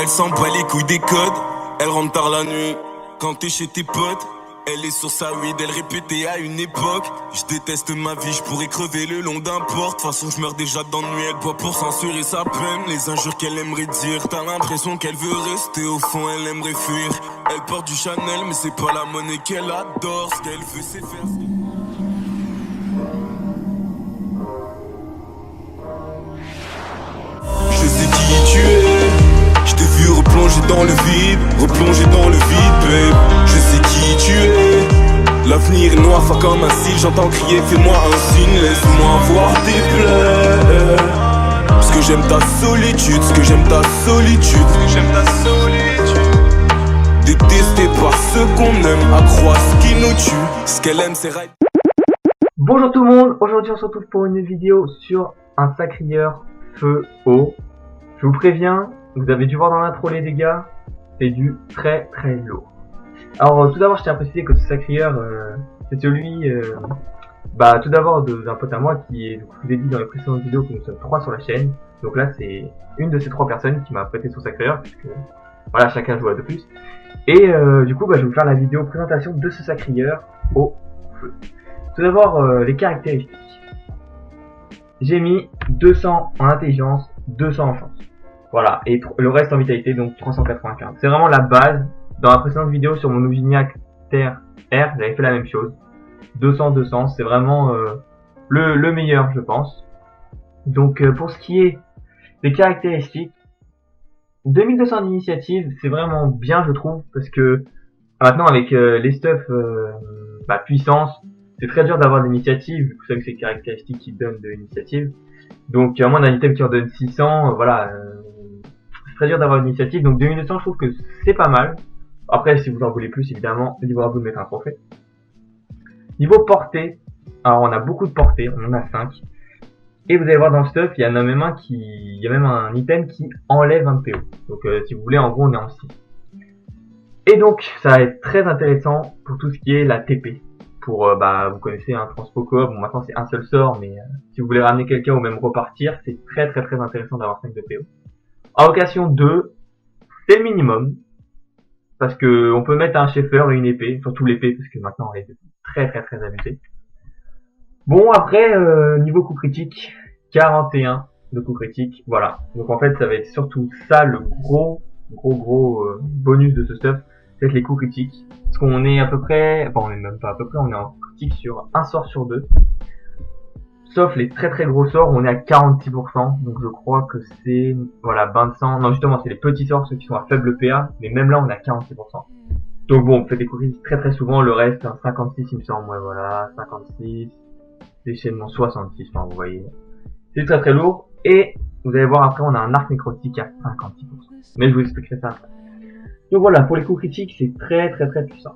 s'en bat les couilles des codes. Elle rentre tard la nuit quand t'es chez tes potes. Elle est sur sa weed, elle répétait à une époque. Je déteste ma vie, je pourrais crever le long d'un port. De toute façon je meurs déjà d'ennui, elle boit pour censurer sa peine. Les injures qu'elle aimerait dire, t'as l'impression qu'elle veut rester. Au fond elle aimerait fuir. Elle porte du Chanel mais c'est pas la monnaie qu'elle adore. Ce qu'elle veut c'est faire Je sais qui tu es. Je t'ai vu replonger dans le vide, replonger dans le vide, babe. Je sais qui tu es. L'avenir est noir, fa comme un cil. J'entends crier, fais-moi un signe, laisse-moi voir tes pleurs. Parce que j'aime ta solitude, ce que j'aime ta solitude, ce que j'aime ta solitude. Détesté par ceux qu'on aime, à croire ce qui nous tue. Ce qu'elle aime, c'est right. Bonjour tout le monde, aujourd'hui on se retrouve pour une vidéo sur un sacrieur feu eau. Je vous préviens, vous avez dû voir dans l'intro les dégâts, c'est du très très lourd. Alors tout d'abord je tiens à préciser que ce sacrieur, c'est celui, tout d'abord d'un pote à moi qui est, je vous ai dit dans les précédentes vidéos que nous sommes 3 sur la chaîne. Donc là c'est une de ces 3 personnes qui m'a prêté son sacrieur, puisque voilà, chacun joue à 2 plus. Et du coup je vais vous faire la vidéo présentation de ce sacrieur au feu. Tout d'abord les caractéristiques. J'ai mis 200 en intelligence, 200 en chance. Voilà, et le reste en vitalité, donc 395. C'est vraiment la base. Dans la précédente vidéo sur mon Nougignac Terre R, j'avais fait la même chose. 200, c'est vraiment le meilleur, je pense. Donc pour ce qui est des caractéristiques, 2200 d'initiative, c'est vraiment bien, je trouve, parce que maintenant avec les stuff puissance, c'est très dur d'avoir d'initiative, vu que vous savez que c'est les caractéristiques qui donnent de l'initiative. Donc à moins d'un item qui en donne 600, c'est très dur d'avoir une initiative. Donc 2200, je trouve que c'est pas mal. Après, si vous en voulez plus, évidemment, libre à vous de mettre un trophée. Niveau portée, alors on a beaucoup de portée, on en a 5. Et vous allez voir dans le stuff, il y en a même il y a même un item qui enlève un PO. Donc si vous voulez, en gros, on est en 6. Et donc, ça va être très intéressant pour tout ce qui est la TP. Pour, vous connaissez un transpo coop, bon maintenant c'est un seul sort, mais si vous voulez ramener quelqu'un ou même repartir, c'est très intéressant d'avoir 5 de PO. Invocation 2, c'est le minimum, parce que on peut mettre un Schaeffer et une épée, surtout l'épée, parce que maintenant elle est très abusée. Bon, après, niveau coup critique, 41 de coup critique, voilà. Donc en fait, ça va être surtout ça le gros bonus de ce stuff, c'est les coups critiques. Parce qu'on est à peu près, on est même pas à peu près, on est en critique sur un sort sur 2. Sauf les très gros sorts, on est à 46%, donc je crois que c'est, voilà, 25, non justement c'est les petits sorts, ceux qui sont à faible PA, mais même là on est à 46%. Donc bon, on fait des coups critiques très souvent, le reste, 56 il me semble, ouais voilà, 56, déchaînement 66, vous voyez. C'est très lourd, et vous allez voir après on a un arc nécrotique à 56%. Mais je vous expliquerai ça après. Donc voilà, pour les coups critiques, c'est très puissant.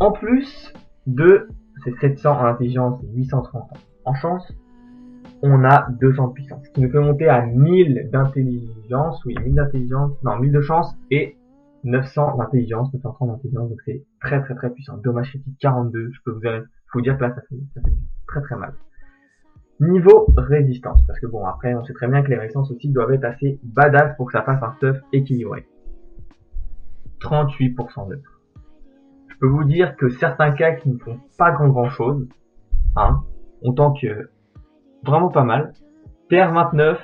En plus de ces 700 en intelligence et 830 en chance, on a 200 de puissance, ce qui nous fait monter à 1000 d'intelligence, 1000 d'intelligence, non 1000 de chance et 900 d'intelligence, 930 d'intelligence, donc c'est très puissant. Dommage critique 42, je peux vous dire que là ça fait très mal. Niveau résistance, parce que bon après on sait très bien que les résistances aussi doivent être assez badass pour que ça fasse un stuff équilibré. 38% de. Je peux vous dire que certains cas qui ne font pas grand chose, on tank vraiment pas mal. TR 29,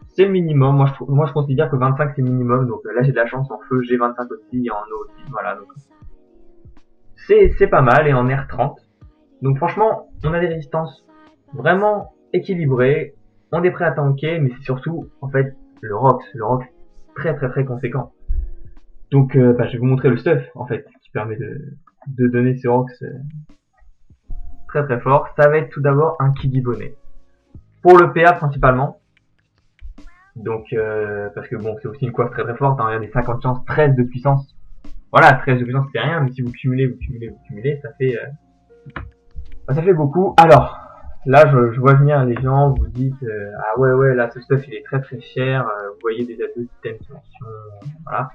c'est le minimum. Moi je considère que 25 c'est le minimum. Donc là j'ai de la chance en feu, j'ai 25 aussi et en eau aussi. Voilà, donc c'est pas mal. Et en R 30. Donc franchement, on a des résistances vraiment équilibrées. On est prêt à tanker, mais c'est surtout en fait le Rox très conséquent. Donc je vais vous montrer le stuff en fait qui permet de donner ce Rox très fort. Ça va être tout d'abord un Kiddy Bonnet. Pour le PA principalement. Donc parce que bon c'est aussi une coiffe très forte, regardez 50 de chance, 13 de puissance. Voilà, 13 de puissance c'est rien, mais si vous cumulez, ça fait beaucoup. Alors là je vois venir les gens, vous dites ah ouais là ce stuff il est très cher, vous voyez déjà 2 items dimension, voilà.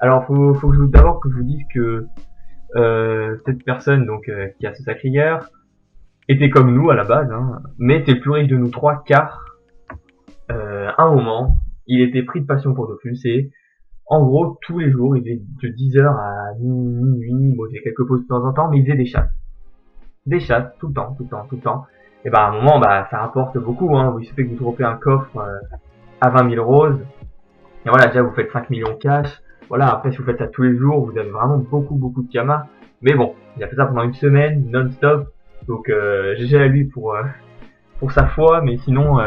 Alors faut que d'abord que je vous dise que cette personne donc qui a ce sacrieur était comme nous à la base, mais était le plus riche de nous 3 car à un moment il était pris de passion pour Dofus et En gros, tous les jours, il faisait de 10h à minuit, bon, il faisait quelques pauses de temps en temps, mais il faisait des chasses. Des chasses, tout le temps, tout le temps, tout le temps. Et bah, à un moment, bah, ça rapporte beaucoup, hein. Il suffit que vous trouvez un coffre à 20 000 roses. Et voilà, déjà, vous faites 5 millions cash. Voilà, après, si vous faites ça tous les jours, vous avez vraiment beaucoup, beaucoup de kamas. Mais bon, il a fait ça pendant une semaine, non-stop. Donc, GG à lui pour sa foi, mais sinon,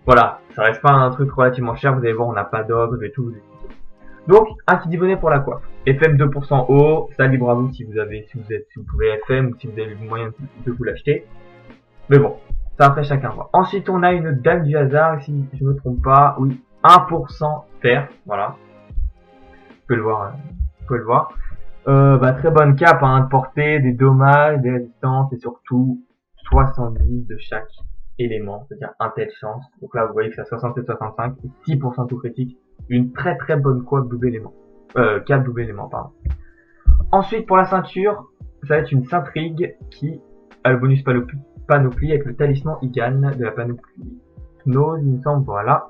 voilà, ça reste pas un truc relativement cher. Vous allez voir, on n'a pas d'ogre et tout. Donc, un petit bonnet pour la coiffe. FM 2% haut, ça libre à vous si vous pouvez FM ou si vous avez le moyen de vous l'acheter. Mais bon, ça après chacun voit. Ensuite, on a une dame du hasard, si je me trompe pas, oui, 1% fer, voilà. Vous pouvez le voir, très bonne cape, hein, de portée, des dommages, des résistances et surtout 70 de chaque élément, c'est-à-dire un tel chance. Donc là, vous voyez que c'est à 67-65 et 6% tout critique. Une très très bonne coiffe double élément. Cape double élément, pardon. Ensuite, pour la ceinture, ça va être une Saint-Rig qui a le bonus panoplie avec le talisman Igan de la panoplie Gnose, il me semble, voilà.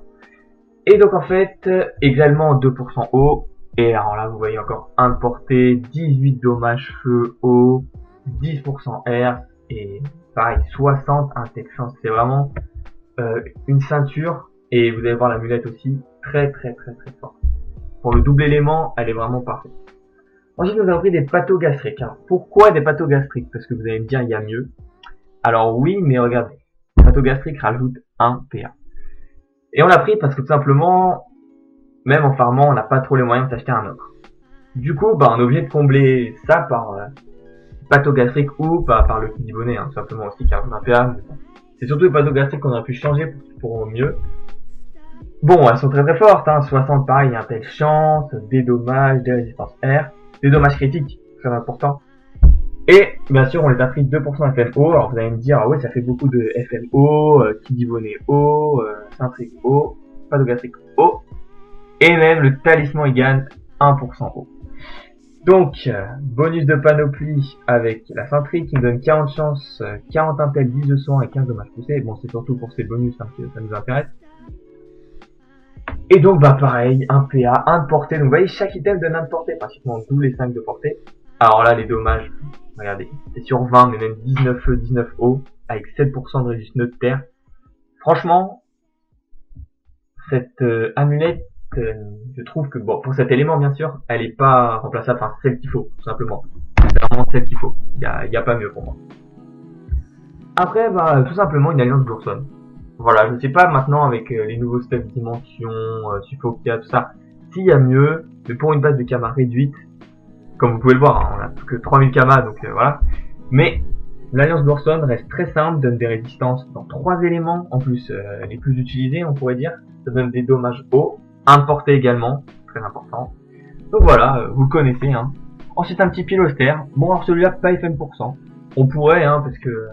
Et donc en fait, également 2% haut. Et alors là, vous voyez encore 1 de portée, 18 dommages feu haut, 10% air et pareil 60 intelligence. C'est vraiment une ceinture et vous allez voir l'amulette aussi très très très très forte. Pour le double élément, elle est vraiment parfaite. Ensuite, nous avons pris des pâteaux gastriques. Alors, pourquoi des pâteaux gastriques? Parce que vous allez me dire il y a mieux. Alors oui, mais regardez, pâteaux gastriques rajoute 1 PA. Et on l'a pris parce que tout simplement, même en farmant, on n'a pas trop les moyens de s'acheter un autre. Du coup, bah, on est obligé de combler ça par pâteaux gastriques ou par le petit bonnet, hein, tout simplement aussi, car on a un PA. C'est surtout les pâteaux gastriques qu'on aurait pu changer pour mieux. Bon, elles sont très très fortes, hein, 60 pareil, un tel chance, des dommages, des résistances R, des dommages critiques, très important. Et bien sûr, on les a pris 2% FMO. Alors vous allez me dire, ah ouais, ça fait beaucoup de FMO, qui bonnet haut, Saint-Trick haut, pâteau gastrique haut, et même le talisman Egan 1% haut. Donc, bonus de panoplie avec la Saint-Trick qui me donne 40 chances, 40 intel, 10 de soin et 15 dommages poussés. Bon, c'est surtout pour ces bonus hein, que ça nous intéresse. Et donc, bah pareil, 1 PA, 1 de portée. Donc, vous voyez, chaque item donne 1 de portée, pratiquement tous les 5 de portée. Alors là, les dommages, regardez, c'est sur 20, mais même 19 feu, 19 eau, avec 7% de résistance de terre. Franchement, cette amulette, je trouve que, bon, pour cet élément, bien sûr, elle est pas remplaçable, enfin, celle qu'il faut, tout simplement. C'est vraiment celle qu'il faut. Il y a pas mieux pour moi. Après, bah, tout simplement, une alliance Boursonne. Voilà, je sais pas maintenant avec les nouveaux stuff dimension, Suffokia, tout ça, s'il y a mieux, mais pour une base de kamas réduite, comme vous pouvez le voir, hein, on a plus que 3000 kamas, donc voilà. Mais l'alliance Boursonne reste très simple, donne des résistances dans 3 éléments, en plus les plus utilisés, on pourrait dire. Ça donne des dommages hauts, un porté également, très important. Donc voilà, vous le connaissez. Hein. Ensuite un petit pilostère. Bon alors celui-là pas FM%. On pourrait, hein, parce que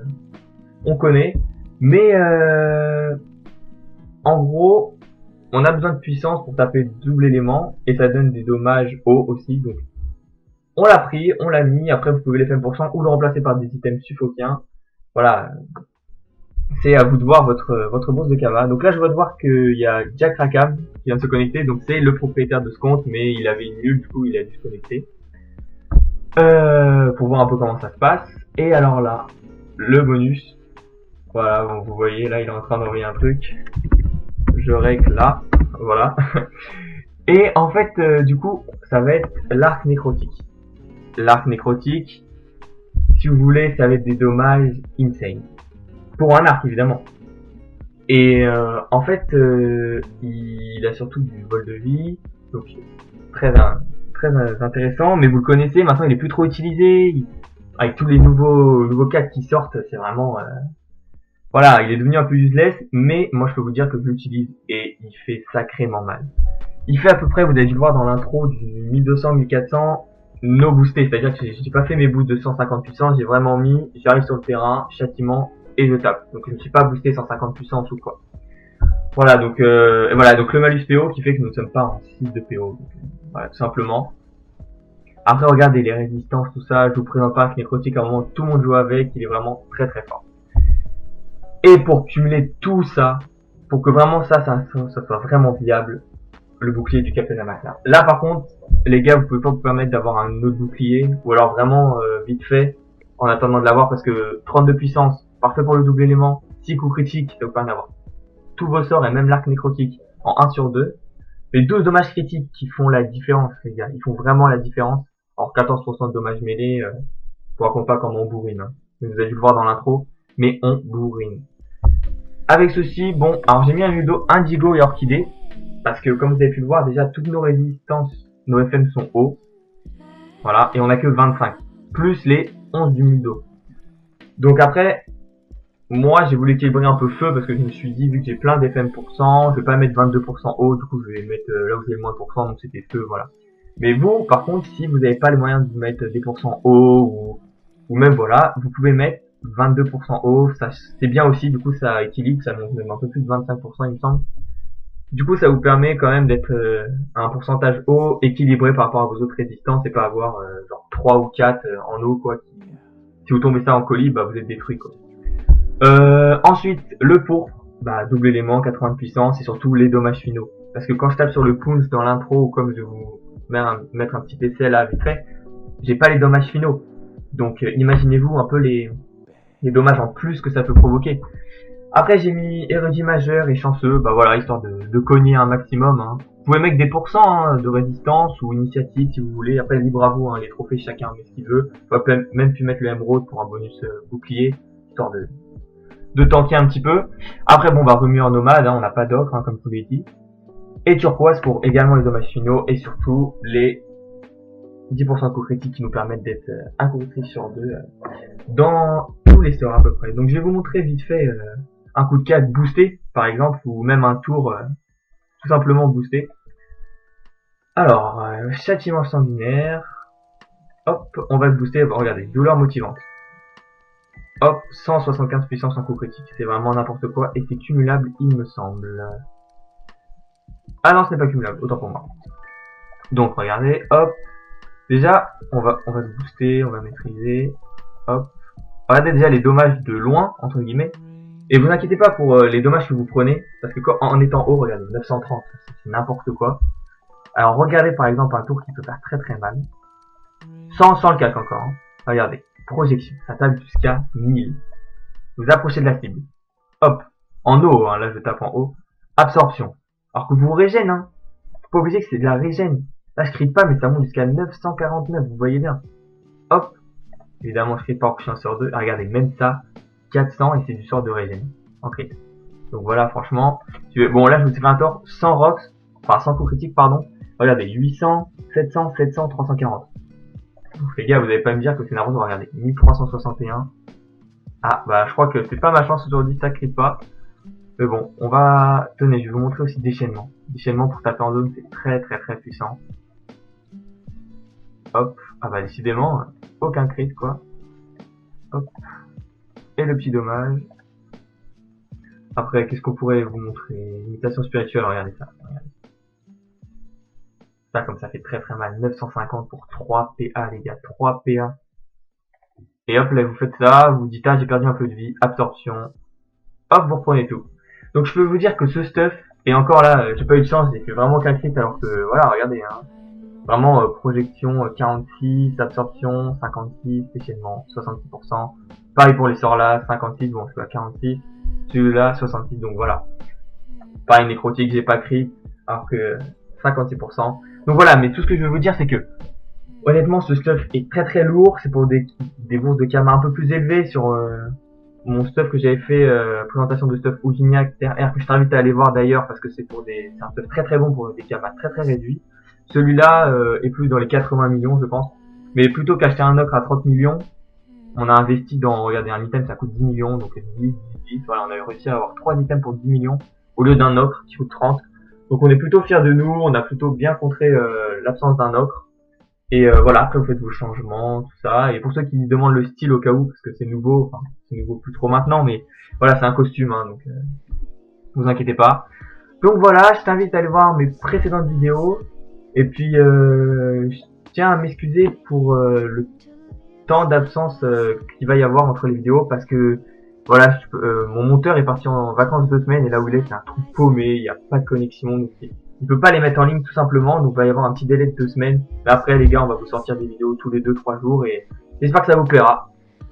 on connaît. Mais en gros, on a besoin de puissance pour taper le double élément et ça donne des dommages hauts aussi. Donc on l'a pris, on l'a mis. Après vous pouvez les FM% ou le remplacer par des items suffoquiens. Voilà, c'est à vous de voir votre bourse de Kama. Donc là je vois de voir qu'il y a Jack Rakam qui vient de se connecter. Donc c'est le propriétaire de ce compte, mais il avait une nulle, du coup il a dû se connecter pour voir un peu comment ça se passe. Et alors là, le bonus. Voilà, bon, vous voyez, là, il est en train d'envoyer un truc. Je règle là. Voilà. Et en fait, du coup, ça va être l'arc nécrotique. L'arc nécrotique, si vous voulez, ça va être des dommages insane. Pour un arc, évidemment. Et en fait, il a surtout du vol de vie. Donc, très intéressant. Mais vous le connaissez, maintenant, il est plus trop utilisé. Avec tous les nouveaux cadres qui sortent, c'est vraiment... Voilà, il est devenu un peu useless, mais moi je peux vous dire que je l'utilise et il fait sacrément mal. Il fait à peu près, vous avez dû le voir dans l'intro, du 1200-1400 no boosté, c'est-à-dire que j'ai pas fait mes boosts de 150 puissance, j'ai vraiment mis, j'arrive sur le terrain, châtiment, et je tape. Donc je ne suis pas boosté 150 puissance ou quoi. Voilà, donc donc le malus PO qui fait que nous ne sommes pas en 6 de PO. Donc, voilà, tout simplement. Après regardez les résistances, tout ça, je vous présente pas avec nécrotique, à un moment tout le monde joue avec, il est vraiment très très fort. Et pour cumuler tout ça, pour que vraiment ça soit vraiment viable, le bouclier du Captain America. Là par contre, les gars, vous pouvez pas vous permettre d'avoir un autre bouclier, ou alors vraiment vite fait, en attendant de l'avoir, parce que 32 puissance, parfait pour le double élément, 6 coups critiques, ça vous permet d'avoir tous vos sorts et même l'arc nécrotique en 1 sur 2. Les 12 dommages critiques qui font la différence, les gars, ils font vraiment la différence. Alors 14% de dommages mêlés, je vous raconte pas comment on bourrine, hein. Vous avez dû le voir dans l'intro, mais on bourrine. Avec ceci, bon, alors j'ai mis un Ludo Indigo et Orchidée, parce que comme vous avez pu le voir, déjà toutes nos résistances, nos FM sont hauts. Voilà, et on a que 25, plus les 11 du Ludo. Donc après, moi j'ai voulu équilibrer un peu feu, parce que je me suis dit, vu que j'ai plein d'FM %, je vais pas mettre 22% haut, du coup je vais mettre là où j'ai le moins de %, donc c'était feu, voilà. Mais vous, par contre, si vous n'avez pas les moyens de mettre des % haut, ou même voilà, vous pouvez mettre 22% haut, ça c'est bien aussi, du coup ça équilibre, ça monte même un peu plus de 25% il me semble. Du coup ça vous permet quand même d'être à un pourcentage haut, équilibré par rapport à vos autres résistances, et pas avoir genre 3 ou 4 en haut quoi. Si vous tombez ça en colis, bah vous êtes détruit quoi. Ensuite, le pourpre, bah double élément, 80 de puissance, et surtout les dommages finaux. Parce que quand je tape sur le Pounce dans l'intro, ou comme je vais vous mettre un petit essai là vite fait, j'ai pas les dommages finaux. Donc imaginez-vous un peu les dommages en plus que ça peut provoquer. Après j'ai mis érudit majeur et chanceux, bah voilà, histoire de cogner un maximum, hein. Vous pouvez mettre des pourcents de résistance ou initiative si vous voulez, après libre à vous, hein, les trophées chacun met ce qu'il veut. Vous pouvez même pu mettre le émeraude pour un bonus bouclier, histoire de tanker un petit peu. Après bon bah remuer en nomade, hein, on n'a pas d'offre, hein, comme je vous l'ai dit. Et turquoise pour également les dommages finaux, et surtout les 10% de coups critiques qui nous permettent d'être un coup critique sur 2 dans tous les sorts à peu près. Donc je vais vous montrer vite fait un coup de 4 boosté par exemple, ou même un tour tout simplement boosté. Alors, châtiment sanguinaire, hop, on va se booster, regardez, douleur motivante. Hop, 175 puissance en coup critique, c'est vraiment n'importe quoi, et c'est cumulable il me semble. Ah non, ce n'est pas cumulable, autant pour moi. Donc regardez, hop, déjà, on va se booster, on va maîtriser, hop. Regardez déjà les dommages de loin, entre guillemets. Et vous inquiétez pas pour les dommages que vous prenez, parce que quand, en étant haut, regardez, 930, c'est n'importe quoi. Alors regardez par exemple un tour qui peut faire très très mal. Sans le calque encore, hein. Regardez, projection, ça tape jusqu'à 1000. Vous approchez de la cible. Hop, en haut, hein, là je tape en haut. Absorption. Alors que vous régène, hein. Faut pas oublier que c'est de la régène. Là je crie pas, mais ça monte jusqu'à 949, vous voyez bien. Hop. Évidemment je crie pas en couchant sur 2. Ah, regardez, même ça, 400 et c'est du sort de régène. En crit. Donc voilà, franchement. Bon là je vous ai fait un tort sans rocks, enfin sans coup critique, pardon. Regardez, 800, 700, 700, 340. Donc les gars, vous n'allez pas me dire que c'est n'importe quoi. Regardez, 1361. Ah, bah je crois que c'est pas ma chance aujourd'hui, ça crie pas. Mais bon, on va... Tenez, je vais vous montrer aussi déchaînement. Déchaînement pour taper en zone, c'est très très très puissant. Hop, ah bah décidément, aucun crit quoi. Hop. Et le petit dommage. Après, qu'est-ce qu'on pourrait vous montrer? Imitation spirituelle, regardez ça. Regardez. Ça, comme ça fait très très mal. 950 pour 3 PA, les gars. 3 PA. Et hop, là, vous faites ça. Vous dites, ah, j'ai perdu un peu de vie. Absorption. Hop, vous reprenez tout. Donc, je peux vous dire que ce stuff, et encore là, j'ai pas eu de chance, j'ai fait vraiment qu'un crit, alors que, voilà, regardez, hein. Vraiment, projection 46, absorption 56, déchaînement 66%. Pareil pour les sorts là, 56, bon, je suis à 46. Celui-là, 66, donc voilà. Pareil, nécrotique, j'ai pas crit, alors que 56%. Donc voilà, mais tout ce que je veux vous dire, c'est que, honnêtement, ce stuff est très très lourd. C'est pour des bourses de karma un peu plus élevées sur mon stuff que j'avais fait, présentation de stuff Ougignac, TR, que je t'invite à aller voir d'ailleurs, parce que c'est un stuff très très bon pour des karmas très très réduits. Celui-là est plus dans les 80 millions, je pense. Mais plutôt qu'acheter un ocre à 30 millions, on a investi dans, regardez, un item, ça coûte 10 millions, donc 10, voilà, on a réussi à avoir 3 items pour 10 millions, au lieu d'un ocre qui coûte 30. Donc on est plutôt fiers de nous, on a plutôt bien contré l'absence d'un ocre. Et voilà, après vous faites vos changements, tout ça. Et pour ceux qui demandent le style au cas où, parce que c'est nouveau, enfin c'est nouveau plus trop maintenant, mais voilà, c'est un costume, hein, donc vous inquiétez pas. Donc voilà, je t'invite à aller voir mes précédentes vidéos. Et puis je tiens à m'excuser pour le temps d'absence qu'il va y avoir entre les vidéos, parce que voilà, mon monteur est parti en vacances 2 semaines, et là où il est, c'est un trou paumé, il n'y a pas de connexion, donc c'est il peut pas les mettre en ligne tout simplement, donc il va y avoir un petit délai de 2 semaines. Mais après les gars, on va vous sortir des vidéos tous les 2-3 jours et j'espère que ça vous plaira.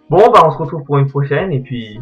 Bon bah on se retrouve pour une prochaine et puis